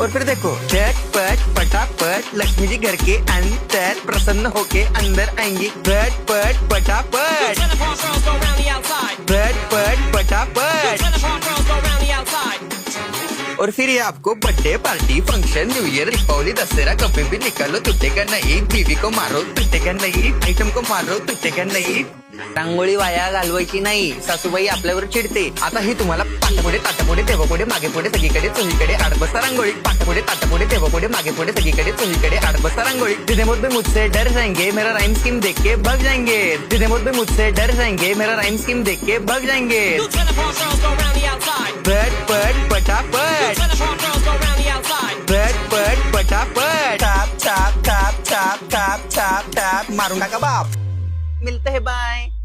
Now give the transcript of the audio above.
और फिर देखो झटपट पटापट लक्ष्मी जी घर के अंदर प्रसन्न होके अंदर आएंगी। झटपट पटापट झटपट पटापट। और फिर ये आपको birthday party function new year Deepavali Dussehra कभी भी निकालो टूटेगा नहीं। बीवी को मारो टूटेगा नाही, आयटम को मारो टूटेगा नाही। रांगोळी वाया घालवायची नाही, सासूबाई आपल्यावर चिडते। आता ही तुम्हाला पाटापुढे ताटापुढे तेव्हापुढे मागे पुढे सगळीकडे चोहीकडे आडबस्ता रांगोळी। पाटापुढे ताटापुढे तेव्हापुढे मागे पुढे सगळीकडे चोहीकडे आडबस्ता रांगोळी। जिधे मुझ पे मुझसे डर जाएंगे मेरा राइम स्कीम देख के भाग जाएंगे। जिधे मुझ पे मुझसे डर जाएंगे मेरा राइम स्कीम देख के भाग जाएंगे। झटपट पटापट झटपट पटापट top top top top top top top मारूंगा का बाप। मिलते हैं बाय।